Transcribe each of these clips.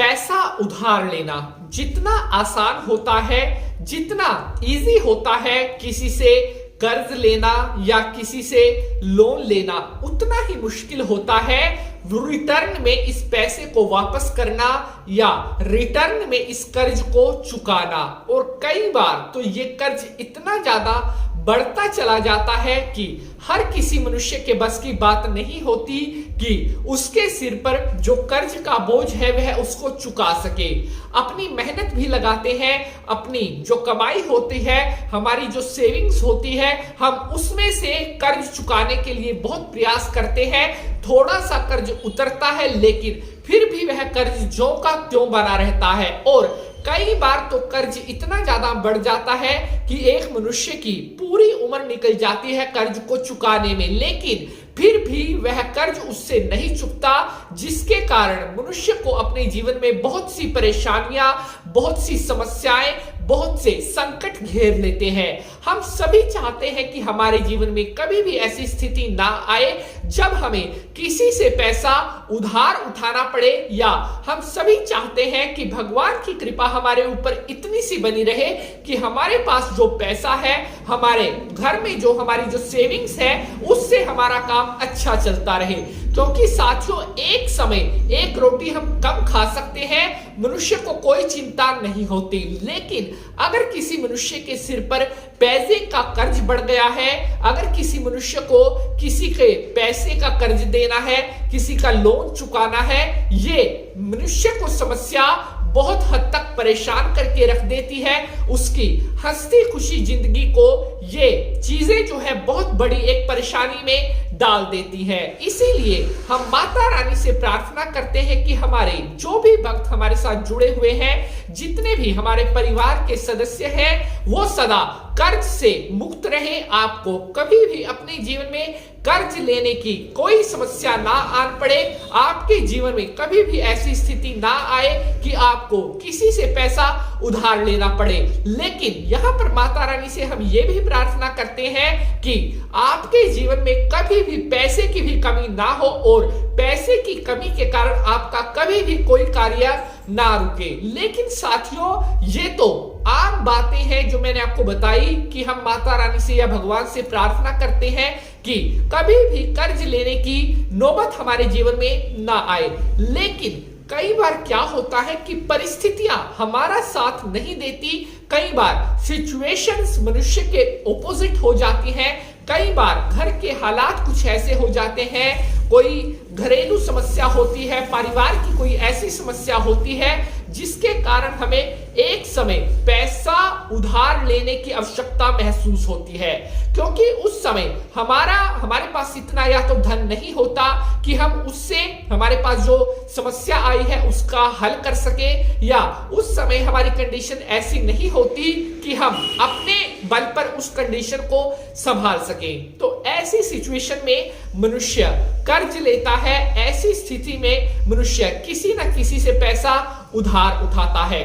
पैसा उधार लेना जितना आसान होता है, जितना इजी होता है किसी से कर्ज लेना या किसी से लोन लेना, उतना ही मुश्किल होता है रिटर्न में इस पैसे को वापस करना या रिटर्न में इस कर्ज को चुकाना। और कई बार तो ये कर्ज इतना ज्यादा बढ़ता चला जाता है कि हर किसी मनुष्य के बस की बात नहीं होती कि उसके सिर पर जो कर्ज का बोझ है वह उसको चुका सके। अपनी मेहनत भी लगाते हैं, अपनी जो कमाई होती है, हमारी जो सेविंग्स होती है, हम उसमें से कर्ज चुकाने के लिए बहुत प्रयास करते हैं। थोड़ा सा कर्ज उतरता है लेकिन फिर भी वह कर्ज ज्यों का त्यों बना रहता है और कई बार तो कर्ज इतना ज्यादा बढ़ जाता है कि एक मनुष्य की पूरी उम्र निकल जाती है कर्ज को चुकाने में, लेकिन फिर भी वह कर्ज उससे नहीं चुकता, जिसके कारण मनुष्य को अपने जीवन में बहुत सी परेशानियां, बहुत सी समस्याएं, बहुत से संकट घेर लेते हैं। हम सभी चाहते हैं कि हमारे जीवन में कभी भी ऐसी स्थिति ना आए जब हमें किसी से पैसा उधार उठाना पड़े, या हम सभी चाहते हैं कि भगवान की कृपा हमारे ऊपर इतनी सी बनी रहे कि हमारे पास जो पैसा है, हमारे घर में जो हमारी जो सेविंग्स है, उससे हमारा काम अच्छा चलता रहे। क्योंकि साथियों, एक समय एक रोटी हम कम खा सकते हैं, मनुष्य को कोई चिंता नहीं होती, लेकिन अगर किसी मनुष्य के सिर पर पैसे का कर्ज बढ़ गया है, अगर किसी मनुष्य को किसी के पैसे का कर्ज देना है, किसी का लोन चुकाना है, ये मनुष्य को समस्या बहुत हद तक परेशान करके रख देती है। उसकी हंसती खुशी जिंदगी को ये चीजें जो है बहुत बड़ी एक परेशानी में डाल देती है। इसीलिए हम माता रानी से प्रार्थना करते हैं कि हमारे जो भी भक्त हमारे साथ जुड़े हुए हैं, जितने भी हमारे परिवार के सदस्य हैं, वो सदा कर्ज से मुक्त रहे। आपको कभी भी अपने जीवन में कर्ज लेने की कोई समस्या ना आन पड़े, आपके जीवन में कभी भी ऐसी स्थिति ना आए कि आपको किसी से पैसा उधार लेना पड़े। लेकिन यहाँ पर माता रानी से हम ये भी प्रार्थना करते हैं कि आपके जीवन में कभी भी पैसे की भी कमी ना हो और पैसे की कमी के कारण आपका कभी भी कोई कार्य ना रुके। लेकिन साथियों, ये तो आम बातें हैं जो मैंने आपको बताई कि हम माता रानी से या भगवान से प्रार्थना करते हैं कि कभी भी कर्ज लेने की नौबत हमारे जीवन में ना आए। लेकिन कई बार क्या होता है कि परिस्थितियां हमारा साथ नहीं देती, कई बार सिचुएशंस मनुष्य के ओपोजिट हो जाती हैं, कई बार घर के हालात कुछ ऐसे हो जाते हैं, कोई घरेलू समस्या होती है, परिवार की कोई ऐसी समस्या होती है जिसके कारण हमें एक समय पैसा उधार लेने की आवश्यकता महसूस होती है। क्योंकि उस समय हमारे पास इतना या तो धन नहीं होता कि हम उससे हमारे पास जो समस्या आई है उसका हल कर सके, या उस समय हमारी कंडीशन ऐसी नहीं होती कि हम अपने बल पर उस कंडीशन को संभाल सके। तो ऐसी सिचुएशन में मनुष्य कर्ज लेता है, ऐसी स्थिति में मनुष्य किसी न किसी से पैसा उधार उठाता है।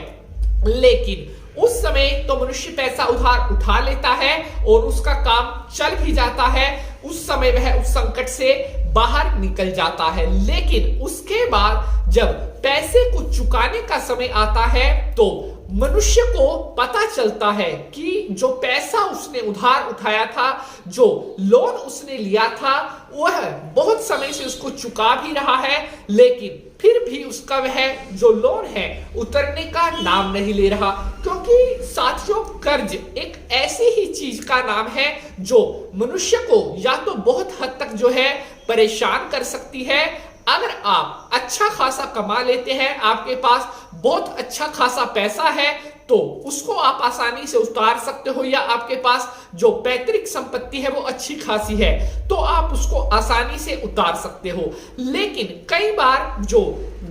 लेकिन उस समय तो मनुष्य पैसा उधार उठा लेता है और उसका काम चल भी जाता है, उस समय वह उस संकट से बाहर निकल जाता है। लेकिन उसके बाद जब पैसे को चुकाने का समय आता है तो मनुष्य को पता चलता है कि जो पैसा उसने उधार उठाया था, जो लोन उसने लिया था, वह बहुत समय से उसको चुका भी रहा है, लेकिन फिर भी उसका वह जो लोन है उतरने का नाम नहीं ले रहा। क्योंकि साथियों, कर्ज एक ऐसी ही चीज का नाम है जो मनुष्य को या तो बहुत हद तक जो है परेशान कर सकती है। अगर आप अच्छा खासा कमा लेते हैं, आपके पास बहुत अच्छा खासा पैसा है, तो उसको आप आसानी से उतार सकते हो, या आपके पास जो पैतृक संपत्ति है वो अच्छी खासी है तो आप उसको आसानी से उतार सकते हो। लेकिन कई बार जो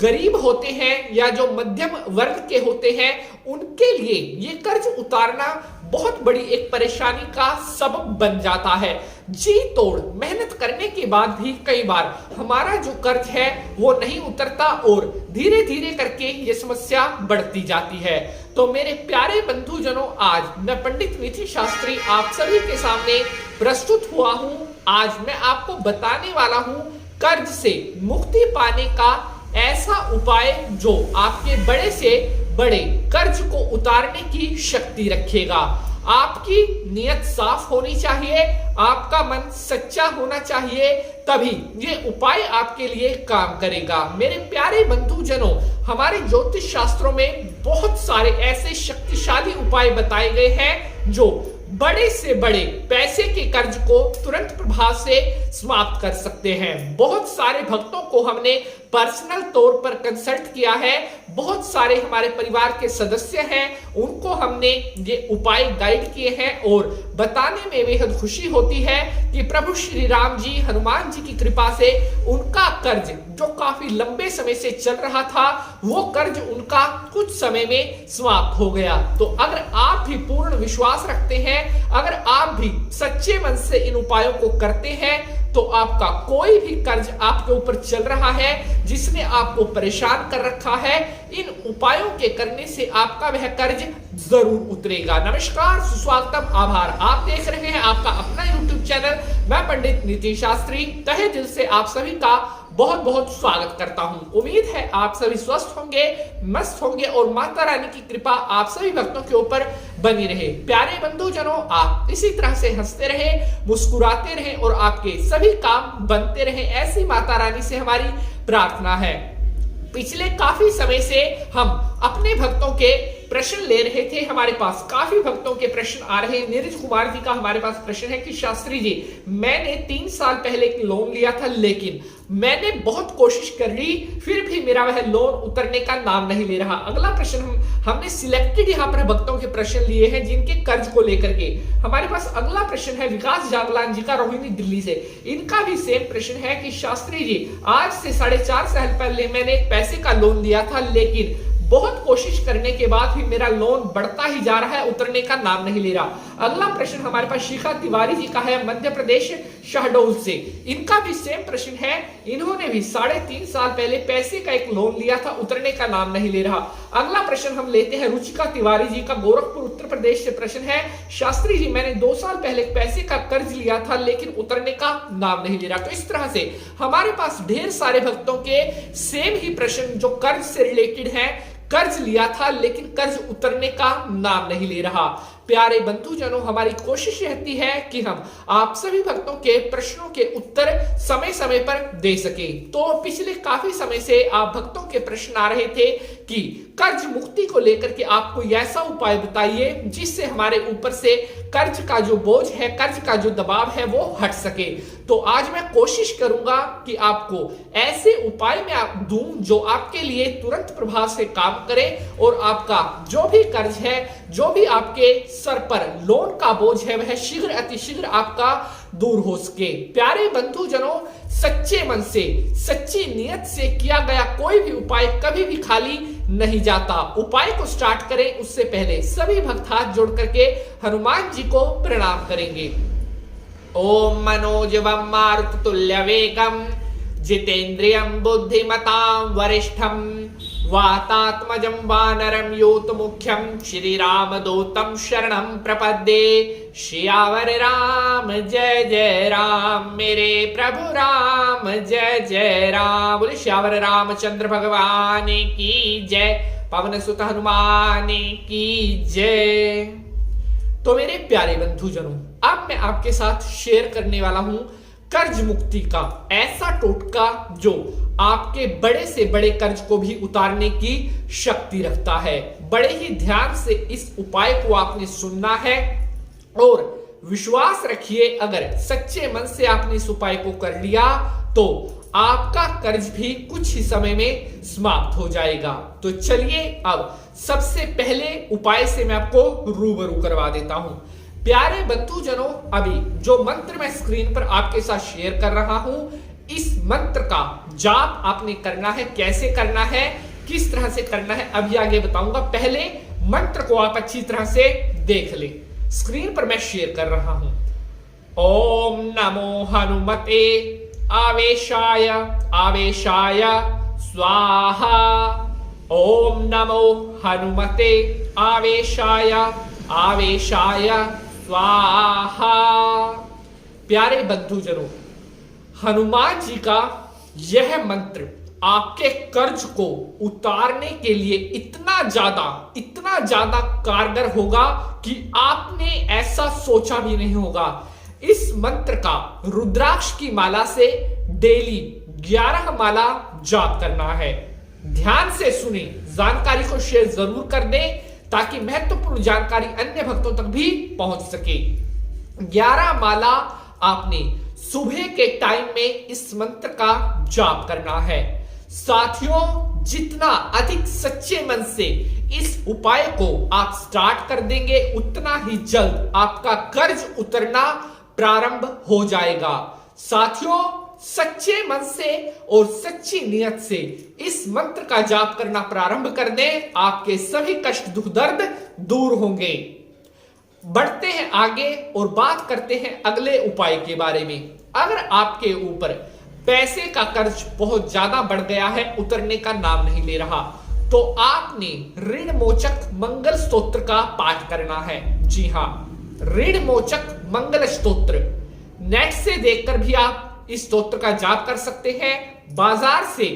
गरीब होते हैं या जो मध्यम वर्ग के होते हैं, उनके लिए ये कर्ज उतारना बहुत बड़ी एक परेशानी का सबब बन जाता है। जी तोड़ मेहनत करने के बाद भी कई बार हमारा जो कर्ज है वो नहीं उतरता और धीरे धीरे करके ये समस्या बढ़ती जाती है। तो मेरे प्यारे बंधुजनों, आज मैं पंडित निधि शास्त्री आप सभी के सामने प्रस्तुत हुआ हूँ। आज मैं आपको बताने वाला हूँ कर्ज से मुक्ति पाने का ऐसा उपाय जो आपके बड़े से बड़े कर्ज को उतारने की शक्ति रखेगा। आपकी नीयत साफ होनी चाहिए, आपका मन सच्चा होना चाहिए, तभी ये उपाय आपके लिए काम करेगा। मेरे प्यारे बंधुजनों, हमारे ज्योतिष शास्त्रों में बहुत सारे ऐसे शक्तिशाली उपाय बताए गए हैं जो बड़े से बड़े पैसे के कर्ज को तुरंत प्रभाव से समाप्त कर सकते हैं। बहुत सारे भक्तों को हमने पर्सनल तौर पर कंसल्ट किया है, बहुत सारे हमारे परिवार के सदस्य हैं, उनको हमने ये उपाय गाइड किए हैं और बताने में बेहद खुशी होती है कि प्रभु श्री राम जी, हनुमान जी की कृपा से उनका कर्ज जो काफी लंबे समय से चल रहा था, वो कर्ज उनका कुछ समय में समाप्त हो गया। तो अगर आप भी पूर्ण विश्वास रखते हैं, अगर आप भी सच्चे मन से इन उपायों को करते हैं, तो आपका कोई भी कर्ज आपके ऊपर चल रहा है जिसने आपको परेशान कर रखा है, इन उपायों के करने से आपका वह कर्ज जरूर उतरेगा। नमस्कार, सुस्वागतम, आभार। आप देख रहे हैं आपका अपना YouTube चैनल। मैं पंडित नितिन शास्त्री तहे दिल से आप सभी का बहुत बहुत स्वागत करता हूं। उम्मीद है आप सभी स्वस्थ होंगे, मस्त होंगे और माता रानी की कृपा आप सभी भक्तों के ऊपर बनी रहे। प्यारे बंधुजनों, आप इसी तरह से हंसते रहे, मुस्कुराते रहे और आपके सभी काम बनते रहे, ऐसी माता रानी से हमारी प्रार्थना है। पिछले काफी समय से हम अपने भक्तों के प्रश्न ले रहे थे। हमारे पास काफी भक्तों के प्रश्न आ रहे हैं। नीरज कुमार जी का हमारे पास प्रश्न है कि शास्त्री जी, मैंने 3 साल पहले एक लोन लिया था, लेकिन मैंने बहुत कोशिश कर ली, फिर भी मेरा वह लोन उतरने का नाम नहीं ले रहा। अगला प्रश्न हमने सिलेक्टेड यहाँ पर भक्तों के प्रश्न लिए हैं जिनके कर्ज को लेकर के। हमारे पास अगला प्रश्न है विकास जागलान जी का, रोहिणी दिल्ली से। इनका भी सेम प्रश्न है कि शास्त्री जी, आज से 4.5 साल पहले मैंने एक पैसे का लोन लिया था, लेकिन बहुत कोशिश करने के बाद भी मेरा लोन बढ़ता ही जा रहा है, उतरने का नाम नहीं ले रहा। अगला प्रश्न हमारे पास शिखा तिवारी जी का है, मध्य प्रदेश शहडोल से। इनका भी सेम प्रश्न है, इन्होंने भी 3.5 साल पहले पैसे का एक लोन लिया था, उतरने का नाम नहीं ले रहा। अगला प्रश्न हम लेते हैं रुचिका तिवारी जी का, गोरखपुर उत्तर प्रदेश से। प्रश्न है, शास्त्री जी, मैंने 2 साल पहले पैसे का कर्ज लिया था, लेकिन उतरने का नाम नहीं ले रहा। तो इस तरह से हमारे पास ढेर सारे भक्तों के सेम ही प्रश्न जो कर्ज से रिलेटेड है, कर्ज लिया था लेकिन कर्ज उतरने का नाम नहीं ले रहा। प्यारे बंधुजनों, हमारी कोशिश रहती है कि हम आप सभी भक्तों के प्रश्नों के उत्तर समय समय पर दे सकें। तो पिछले काफी समय से आप भक्तों के प्रश्न आ रहे थे कि कर्ज मुक्ति को लेकर के आप कोई ऐसा उपाय बताइए जिससे हमारे ऊपर से कर्ज का जो बोझ है, कर्ज का जो दबाव है, वो हट सके। तो आज मैं कोशिश करूंगा कि आपको ऐसे उपाय में आप दूं जो आपके लिए तुरंत प्रभाव से काम करे और आपका जो भी कर्ज है, जो भी आपके सर पर लोन का बोझ है, वह शीघ्र अतिशीघ्र आपका दूर हो सके। प्यारे बंधुजनों, सच्चे मन से, सच्ची नियत से किया गया कोई भी उपाय कभी भी खाली नहीं जाता। उपाय को स्टार्ट करें उससे पहले सभी भक्त हाथ जोड़ करके हनुमान जी को प्रणाम करेंगे। ओम मनोजवम मारुततुल्य वेगम जितेंद्रियं बुद्धिमतां वरिष्ठं वातात्मजं वानरं योतमुख्यं श्रीरामदूतं शरणं प्रपद्ये। श्यावर राम जय जय राम, मेरे प्रभु राम जय जय राम। बोले श्यावर रामचंद्र भगवान की जय, पवन सुत हनुमान की जय। तो मेरे प्यारे बंधुजनों, अब मैं आपके साथ शेयर करने वाला हूं कर्ज मुक्ति का ऐसा टोटका जो आपके बड़े से बड़े कर्ज को भी उतारने की शक्ति रखता है। बड़े ही ध्यान से इस उपाय को आपने सुनना है और विश्वास रखिए, अगर सच्चे मन से आपने इस उपाय को कर लिया तो आपका कर्ज भी कुछ ही समय में समाप्त हो जाएगा। तो चलिए अब सबसे पहले उपाय से मैं आपको रूबरू करवा देता हूं। प्यारे बंधुजनों, अभी जो मंत्र मैं स्क्रीन पर आपके साथ शेयर कर रहा हूं, इस मंत्र का जाप आपने करना है। कैसे करना है, किस तरह से करना है, अभी आगे बताऊंगा। पहले मंत्र को आप अच्छी तरह से देख ले। स्क्रीन पर मैं शेयर कर रहा हूं। ओम नमो हनुमते आवेशाय आवेशाय स्वाहा। ओम नमो हनुमते आवेशाय आवेशाय स्वाहा। प्यारे बंधुजनों, हनुमान जी का यह मंत्र आपके कर्ज को उतारने के लिए इतना ज्यादा कारगर होगा कि आपने ऐसा सोचा भी नहीं होगा। इस मंत्र का रुद्राक्ष की माला से डेली 11 माला जाप करना है। ध्यान से सुने, जानकारी को शेयर जरूर कर दें ताकि महत्वपूर्ण जानकारी अन्य भक्तों तक भी पहुंच सके। 11 माला आपने सुबह के टाइम में इस मंत्र का जाप करना है। साथियों, जितना अधिक सच्चे मन से इस उपाय को आप स्टार्ट कर देंगे, उतना ही जल्द आपका कर्ज उतरना प्रारंभ हो जाएगा। साथियों, सच्चे मन से और सच्ची नियत से इस मंत्र का जाप करना प्रारंभ कर दें, आपके सभी कष्ट दुख दर्द दूर होंगे। बढ़ते हैं आगे और बात करते हैं अगले उपाय के बारे में। अगर आपके ऊपर पैसे का कर्ज बहुत ज्यादा बढ़ गया है, उतरने का नाम नहीं ले रहा, तो आपने ऋण मोचक मंगल स्तोत्र का पाठ करना है। जी हाँ, ऋण मोचक मंगल स्तोत्र नेट से देखकर भी आप इस स्तोत्र का जाप कर सकते हैं। बाजार से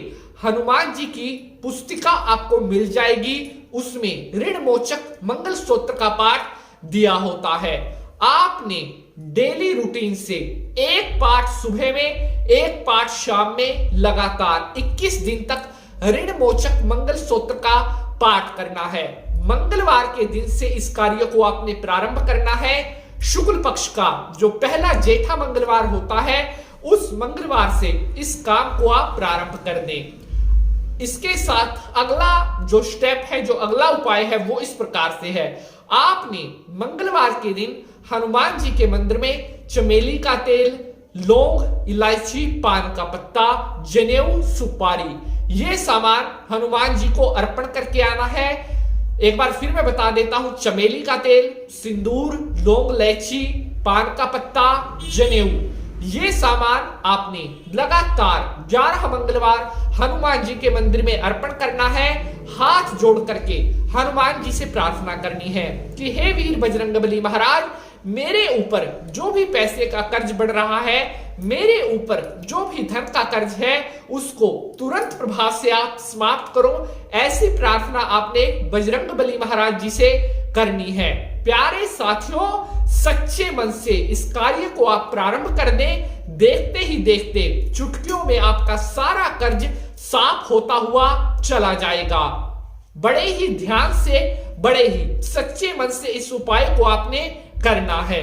हनुमान जी की पुस्तिका आपको मिल जाएगी, उसमें ऋण मोचक मंगल स्तोत्र का पाठ दिया होता है। आपने डेली रूटीन से एक पाठ सुबह में, एक पाठ शाम में लगातार 21 दिन तक ऋण मोचक मंगल स्तोत्र का पाठ करना है। मंगलवार के दिन से इस कार्य को आपने प्रारंभ करना है। शुक्ल पक्ष का जो पहला जेठा मंगलवार होता है, उस मंगलवार से इस काम को आप प्रारंभ कर दें। इसके साथ अगला जो स्टेप है, जो अगला उपाय है, वो इस प्रकार से है। आपने मंगलवार के दिन हनुमान जी के मंदिर में चमेली का तेल, लौंग, इलायची, पान का पत्ता, जनेऊ, सुपारी, ये सामान हनुमान जी को अर्पण करके आना है। एक बार फिर मैं बता देता हूं, चमेली का तेल, सिंदूर, लौंग, इलायची, पान का पत्ता, जनेऊ, ये सामान आपने लगातार 11 मंगलवार हनुमान जी के मंदिर में अर्पण करना है। हाथ जोड़ करके हनुमान जी से प्रार्थना करनी है कि हे वीर बजरंगबली महाराज, मेरे ऊपर जो भी पैसे का कर्ज बढ़ रहा है, मेरे ऊपर जो भी धन का कर्ज है, उसको तुरंत प्रभाव से आप समाप्त करो। ऐसी प्रार्थना आपने बजरंगबली महाराज जी से करनी है। प्यारे साथियों, सच्चे मन से इस कार्य को आप प्रारंभ कर दें। देखते ही देखते चुटकियों में आपका सारा कर्ज साफ होता हुआ चला जाएगा। बड़े ही ध्यान से, बड़े ही सच्चे मन से इस उपाय को आपने करना है।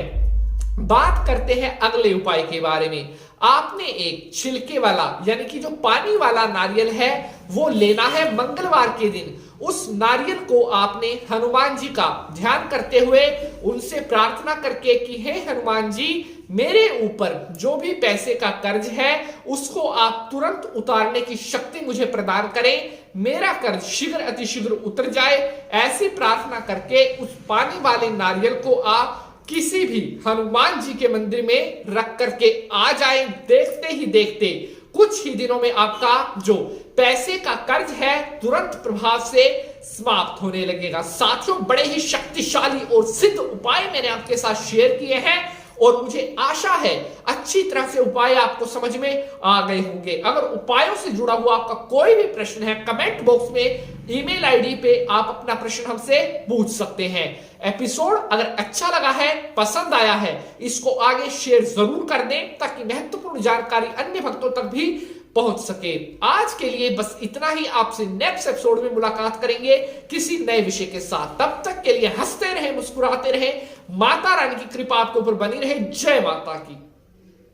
बात करते हैं अगले उपाय के बारे में। आपने एक छिलके वाला यानी कि जो पानी वाला नारियल है, वो लेना है मंगलवार के दिन। उस नारियल को आपने हनुमान जी का ध्यान करते हुए उनसे प्रार्थना करके कि हे हनुमान जी, मेरे ऊपर जो भी पैसे का कर्ज है, उसको आप तुरंत उतारने की शक्ति मुझे प्रदान करें। मेरा कर्ज शीघ्र अतिशीघ्र उतर जाए। ऐसी प्रार्थना करके उस पानी वाले नारियल को आप किसी भी हनुमान जी के मंदिर में रख करके आ जाए। देखते ही देखते कुछ ही दिनों में आपका जो पैसे का कर्ज है, तुरंत प्रभाव से समाप्त होने लगेगा। साथियों, बड़े ही शक्तिशाली और सिद्ध उपाय मैंने आपके साथ शेयर किए हैं और मुझे आशा है अच्छी तरह से उपाय आपको समझ में आ गए होंगे। अगर उपायों से जुड़ा हुआ आपका कोई भी प्रश्न है, कमेंट बॉक्स में ईमेल आईडी पे आप अपना प्रश्न हमसे पूछ सकते हैं। एपिसोड अगर अच्छा लगा है, पसंद आया है, इसको आगे शेयर जरूर कर दें ताकि महत्वपूर्ण जानकारी अन्य भक्तों तक भी पहुंच सके। आज के लिए बस इतना ही। आपसे नेक्स्ट एपिसोड में मुलाकात करेंगे किसी नए विषय के साथ। तब तक के लिए हंसते रहे, मुस्कुराते रहे। माता रानी की कृपा आपके ऊपर बनी रहे। जय माता की।